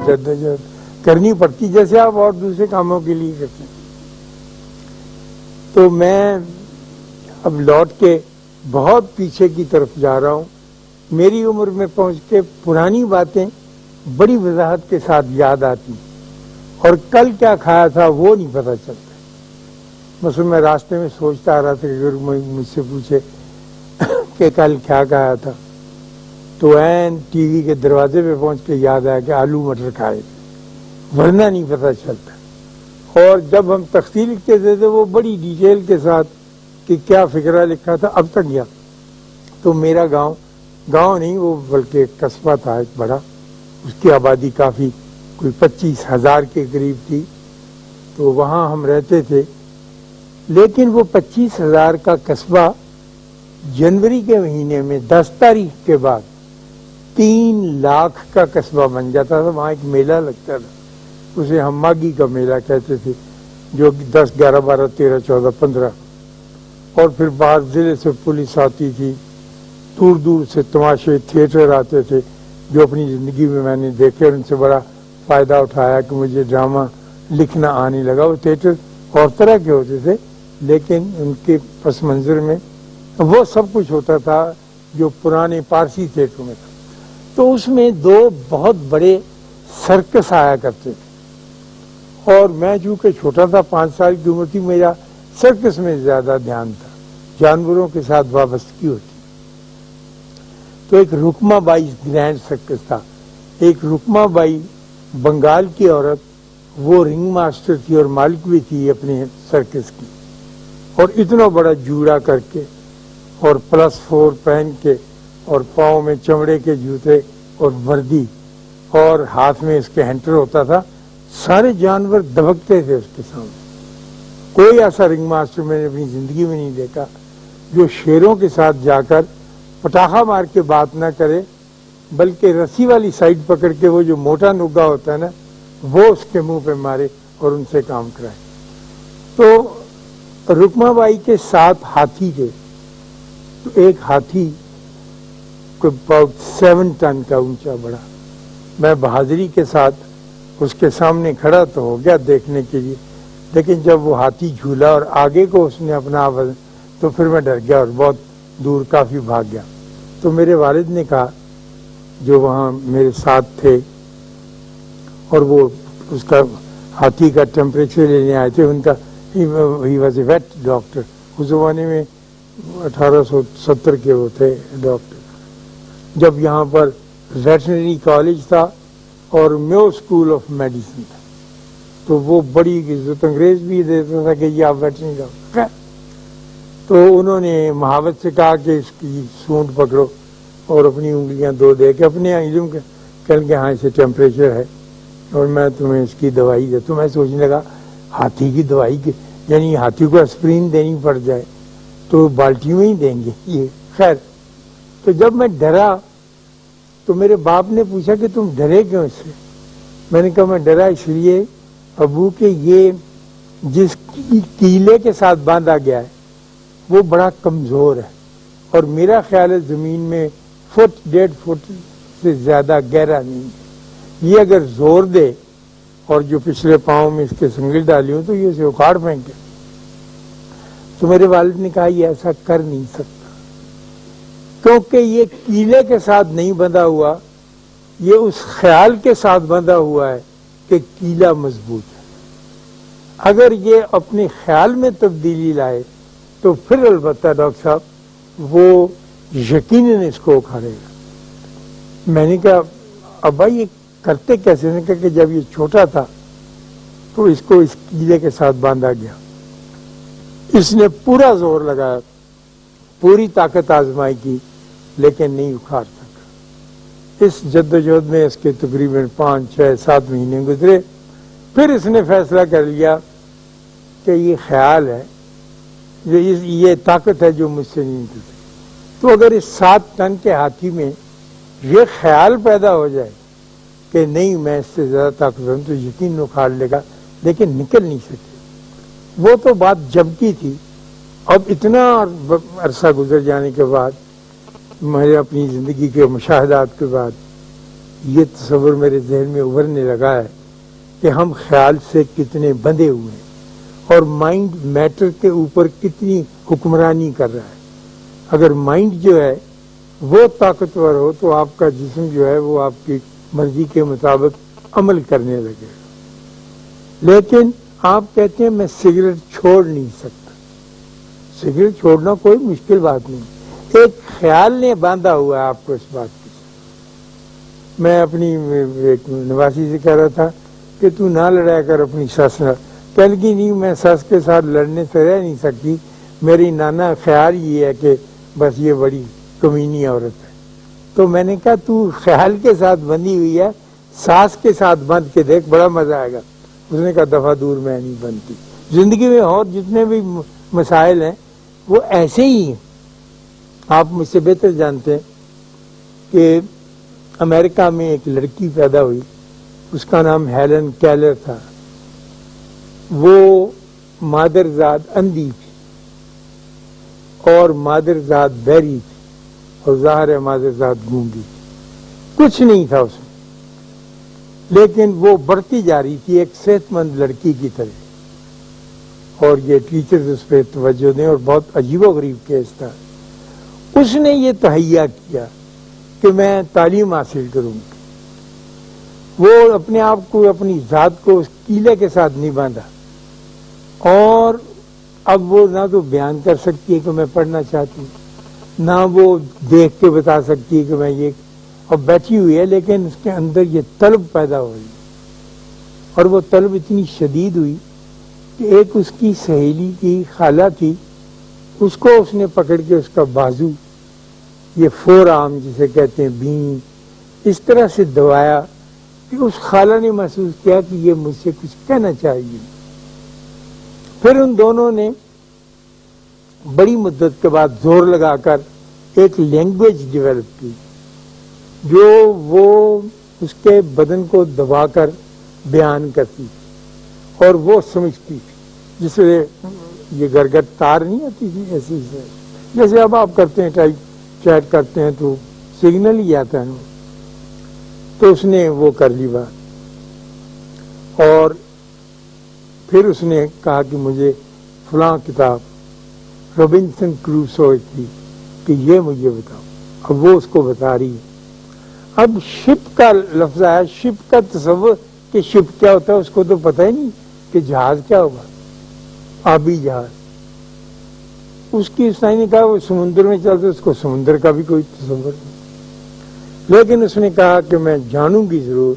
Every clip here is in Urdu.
جدوجہد کرنی پڑتی جیسے آپ اور دوسرے کاموں کے لیے کرتے ہیں. تو میں اب لوٹ کے بہت پیچھے کی طرف جا رہا ہوں. میری عمر میں پہنچ کے پرانی باتیں بڑی وضاحت کے ساتھ یاد آتی اور کل کیا کھایا تھا وہ نہیں پتہ چلتا. مثلا میں راستے میں سوچتا آ رہا تھا کہ اگر مجھ سے پوچھے کہ کل کیا کھایا تھا تو عین ٹی وی کے دروازے پہ پہنچ کے یاد آیا کہ آلو مٹر کھائے تھے، ورنہ نہیں پتہ چلتا. اور جب ہم تختی لکھتے تھے تو وہ بڑی ڈیٹیل کے ساتھ کہ کیا فکرہ لکھا تھا اب تک گیا. تو میرا گاؤں نہیں وہ بلکہ ایک قصبہ تھا ایک بڑا، اس کی آبادی کافی کوئی 25,000 کے قریب تھی. تو وہاں ہم رہتے تھے، لیکن وہ 25,000 کا قصبہ جنوری کے مہینے میں 10 تاریخ کے بعد 3 لاکھ کا قصبہ بن جاتا تھا. وہاں ایک میلہ لگتا تھا، اسے ہم ماگی کا میلہ کہتے تھے، جو 10, 11, 12, 13, 14, 15 اور پھر باہر ضلع سے پولیس آتی تھی، دور دور سے تماشے تھیٹر آتے تھے جو اپنی زندگی میں نے دیکھے اور ان سے بڑا فائدہ اٹھایا کہ مجھے ڈرامہ لکھنا آنے لگا. وہ تھیٹر اور طرح کے ہوتے تھے لیکن ان کے پس منظر میں وہ سب کچھ ہوتا تھا جو پرانے پارسی تھیٹروں میں تھا. تو اس میں 2 بہت بڑے سرکس آیا کرتے تھے اور میں چونکہ چھوٹا تھا، 5 سال کی عمر تھی، میرا سرکس میں زیادہ دھیان تھا، جانوروں کے ساتھ وابستگی ہوتی. تو ایک رکما بائی گرینڈ سرکس تھا. ایک رکما بائی بنگال کی عورت، وہ رنگ ماسٹر تھی اور مالک بھی تھی اپنے سرکس کی، اور اتنا بڑا جوڑا کر کے اور +4 پہن کے اور پاؤں میں چمڑے کے جوتے اور وردی اور ہاتھ میں اس کے ہینٹر ہوتا تھا. سارے جانور دبکتے تھے اس کے سامنے. کوئی ایسا رنگ ماسٹر میں نے اپنی زندگی میں نہیں دیکھا جو شیروں کے ساتھ جا کر پٹاخہ مار کے بات نہ کرے، بلکہ رسی والی سائڈ پکڑ کے وہ جو موٹا نگا ہوتا ہے نا وہ اس کے منہ پہ مارے اور ان سے کام کرائے. تو رکما بائی کے 7 ہاتھی تھے. تو ایک ہاتھی کوئی about 7 ٹن کا اونچا بڑا، میں بہادری کے ساتھ اس کے سامنے کھڑا تو ہو گیا دیکھنے کے لیے، لیکن جب وہ ہاتھی جھولا اور آگے کو اس نے اپنا آواز تو پھر میں ڈر گیا اور بہت دور کافی بھاگ گیا. تو میرے والد نے کہا جو وہاں میرے ساتھ تھے اور وہ اس کا ہاتھی کا ٹیمپریچر لینے آئے تھے، ان کا he was a vet doctor. اس زمانے میں 1870 کے وہ تھے ڈاکٹر، جب یہاں پر ویٹرنری کالج تھا اور میو اسکول آف میڈیسن تھا. تو وہ بڑی عزت انگریز بھی دیتا تھا کہ یہ آپ ویٹرنری ڈاکٹر. تو انہوں نے محاوت سے کہا کہ اس کی سونڈ پکڑو اور اپنی انگلیاں 2 دے کے اپنے علم کے کہنے کہ ہاں اسے ٹیمپریچر ہے اور میں تمہیں اس کی دوائی دے. تو میں سوچنے لگا ہاتھی کی دوائی کی یعنی ہاتھی کو اسپرین دینی پڑ جائے تو بالٹی میں ہی دیں گے یہ. خیر، تو جب میں ڈرا تو میرے باپ نے پوچھا کہ تم ڈرے کیوں اس سے؟ میں نے کہا میں ڈرا اس لیے ابو کہ یہ جس کیلے کے ساتھ باندھا گیا ہے وہ بڑا کمزور ہے اور میرا خیال ہے زمین میں 1.5 فٹ سے زیادہ گہرا نہیں ہے. یہ اگر زور دے اور جو پچھلے پاؤں میں اس کے سنگل ڈالی ہوں تو یہ اسے اکھاڑ پھینکے. تو میرے والد نے کہا یہ ایسا کر نہیں سکتا کیونکہ یہ کیلے کے ساتھ نہیں بندھا ہوا، یہ اس خیال کے ساتھ بندھا ہوا ہے کہ کیلا مضبوط ہے. اگر یہ اپنے خیال میں تبدیلی لائے تو پھر البتہ ڈاکٹر صاحب وہ یقیناً اس کو اکھاڑے گا. میں نے کہا ابا یہ کرتے کیسے؟ نے کہا کہ جب یہ چھوٹا تھا تو اس کو اس کیلے کے ساتھ باندھا گیا، اس نے پورا زور لگایا، پوری طاقت آزمائی کی لیکن نہیں اکھاڑ سکا. اس جدوجہد میں اس کے تقریباً 5, 6, 7 مہینے گزرے. پھر اس نے فیصلہ کر لیا کہ یہ خیال ہے، یہ طاقت ہے جو مجھ سے نہیں نکلتی. تو اگر اس 7 ٹن کے ہاتھی میں یہ خیال پیدا ہو جائے کہ نہیں میں اس سے زیادہ طاقتور ہوں تو یقین اکھاڑ لے گا، لیکن نکل نہیں سکے. وہ تو بات جب کی تھی اب اتنا عرصہ گزر جانے کے بعد میں اپنی زندگی کے مشاہدات کے بعد یہ تصور میرے ذہن میں ابھرنے لگا ہے کہ ہم خیال سے کتنے بندھے ہوئے ہیں اور مائنڈ میٹر کے اوپر کتنی حکمرانی کر رہا ہے. اگر مائنڈ جو ہے وہ طاقتور ہو تو آپ کا جسم جو ہے وہ آپ کی مرضی کے مطابق عمل کرنے لگے گا. لیکن آپ کہتے ہیں میں سگریٹ چھوڑ نہیں سکتا. سگریٹ چھوڑنا کوئی مشکل بات نہیں. ایک خیال نے باندھا ہوا ہے آپ کو اس بات کی. میں اپنی ایک نواسی سے کہہ رہا تھا کہ تو نہ لڑایا کر اپنی ساس نہ. کہہ لگی نہیں میں ساس کے ساتھ لڑنے سے رہ نہیں سکتی. میری نانا خیال یہ ہے کہ بس یہ بڑی کمینی عورت ہے. تو میں نے کہا تو خیال کے ساتھ بندھی ہوئی ہے, ساس کے ساتھ بندھ کے دیکھ بڑا مزہ آئے گا. اس نے کہا دفعہ دور میں نہیں بنتی. زندگی میں اور جتنے بھی مسائل ہیں وہ ایسے ہی ہیں. آپ مجھ سے بہتر جانتے ہیں کہ امریکہ میں ایک لڑکی پیدا ہوئی, اس کا نام ہیلن کیلر تھا. وہ مادرزاد اندھی تھی اور مادرزاد بہری تھی اور ظاہر ہے مادرزاد گونگی تھی. کچھ نہیں تھا اس میں, لیکن وہ بڑھتی جا رہی تھی ایک صحت مند لڑکی کی طرح. اور یہ ٹیچرز اس پہ توجہ دیں, اور بہت عجیب و غریب کیس تھا. اس نے یہ تہیا کیا کہ میں تعلیم حاصل کروں گی. وہ اپنے آپ کو اپنی ذات کو اس کیلے کے ساتھ نہیں باندھا, اور اب وہ نہ تو بیان کر سکتی ہے کہ میں پڑھنا چاہتی ہوں, نہ وہ دیکھ کے بتا سکتی ہے کہ میں یہ, اور بیٹھی ہوئی ہے. لیکن اس کے اندر یہ طلب پیدا ہوئی, اور وہ طلب اتنی شدید ہوئی کہ ایک اس کی سہیلی کی خالہ تھی, اس کو اس نے پکڑ کے اس کا بازو, یہ فور آرم جسے کہتے ہیں بین, اس طرح سے دبایا کہ اس خالہ نے محسوس کیا کہ یہ مجھ سے کچھ کہنا چاہیے. پھر ان دونوں نے بڑی مدت کے بعد زور لگا کر ایک لینگویج ڈیولپ کی جو وہ اس کے بدن کو دبا کر بیان کرتی تھی اور وہ سمجھتی تھی. جس سے یہ گرگٹ تار نہیں آتی تھی ایسی سے, جیسے اب آپ کرتے ہیں ٹائپ چیٹ کرتے ہیں تو سگنل ہی آتا ہے. تو اس نے وہ کر لی بات, اور پھر اس نے کہا کہ مجھے فلاں کتاب رابنسن کروسو کی کہ یہ مجھے بتاؤ. اب وہ اس کو بتا رہی ہے. اب شپ کا لفظ آیا, شپ کا تصور کہ شپ کیا ہوتا ہے اس کو تو پتہ ہی نہیں کہ جہاز کیا ہوگا, آبی جہاز. اس کی اس نے کہا وہ سمندر میں چلتے, اس کو سمندر کا بھی کوئی تصور نہیں. لیکن اس نے کہا کہ میں جانوں گی ضرور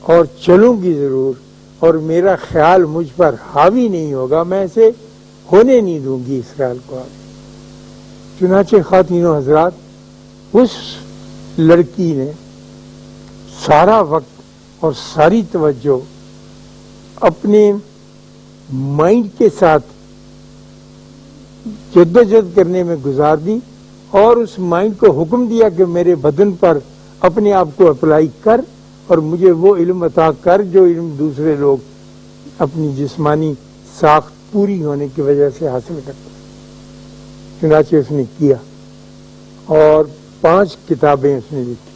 اور چلوں گی ضرور, اور میرا خیال مجھ پر حاوی نہیں ہوگا, میں اسے ہونے نہیں دوں گی اس خیال کو آگے. چنانچہ خواتین و حضرات, اس لڑکی نے سارا وقت اور ساری توجہ اپنے مائنڈ کے ساتھ جدوجہد کرنے میں گزار دی, اور اس مائنڈ کو حکم دیا کہ میرے بدن پر اپنے آپ کو اپلائی کر اور مجھے وہ علم عطا کر جو علم دوسرے لوگ اپنی جسمانی ساخت پوری ہونے کی وجہ سے حاصل کرتے. چنانچہ اس نے کیا, اور 5 کتابیں اس نے لکھی.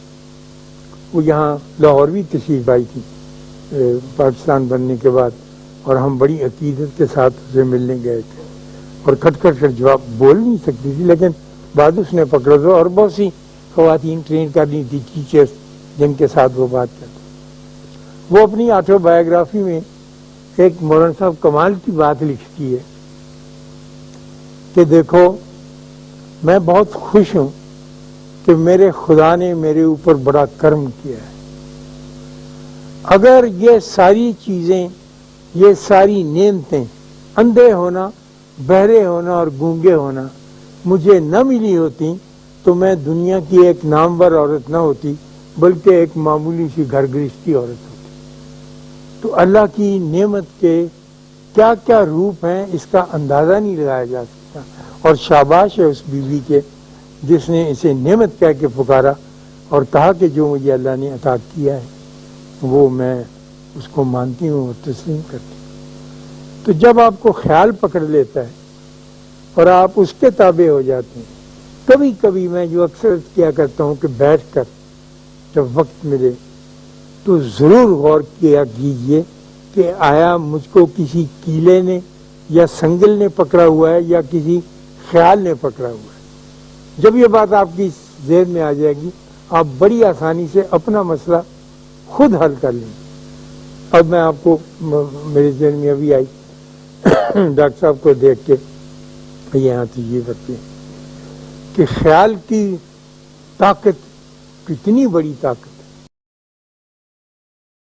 وہ یہاں لاہور بھی تشریف آئی تھی پاکستان بننے کے بعد, اور ہم بڑی عقیدت کے ساتھ اسے ملنے گئے تھے, اور کھٹ کھٹ کر جواب بول نہیں سکتی تھی, لیکن بعد اس نے پکڑا دو, اور بہت سی خواتین ٹرین کر لی تھی ٹیچرز جن کے ساتھ وہ بات کرتے. وہ اپنی آٹو بایوگرافی میں ایک مولانا صاحب کمال کی بات لکھتی ہے کہ دیکھو میں بہت خوش ہوں کہ میرے خدا نے میرے اوپر بڑا کرم کیا ہے. اگر یہ ساری چیزیں, یہ ساری نعمتیں, اندھے ہونا, بہرے ہونا اور گونگے ہونا مجھے نہ ملی ہوتی تو میں دنیا کی ایک نامور عورت نہ ہوتی, بلکہ ایک معمولی سی گھر گرہستی عورت ہوتی. تو اللہ کی نعمت کے کیا کیا روپ ہیں اس کا اندازہ نہیں لگایا جا سکتا, اور شاباش ہے اس بیوی کے جس نے اسے نعمت کہہ کے پکارا اور کہا کہ جو مجھے اللہ نے عطا کیا ہے وہ میں اس کو مانتی ہوں اور تسلیم کرتی ہوں. تو جب آپ کو خیال پکڑ لیتا ہے اور آپ اس کے تابع ہو جاتے ہیں۔ کبھی کبھی میں جو اکثر کیا کرتا ہوں کہ بیٹھ کر جب وقت ملے تو ضرور غور کیا کیجئے کہ آیا مجھ کو کسی کیلے نے یا سنگل نے پکڑا ہوا ہے یا کسی خیال نے پکڑا ہوا ہے۔ جب یہ بات آپ کی ذہن میں آ جائے گی آپ بڑی آسانی سے اپنا مسئلہ خود حل کر لیں۔ اب میں آپ کو میرے ذہن میں ابھی آئی ڈاکٹر صاحب کو دیکھ کے یہاں تو یہ کرتے ہیں کہ خیال کی طاقت کتنی بڑی طاقت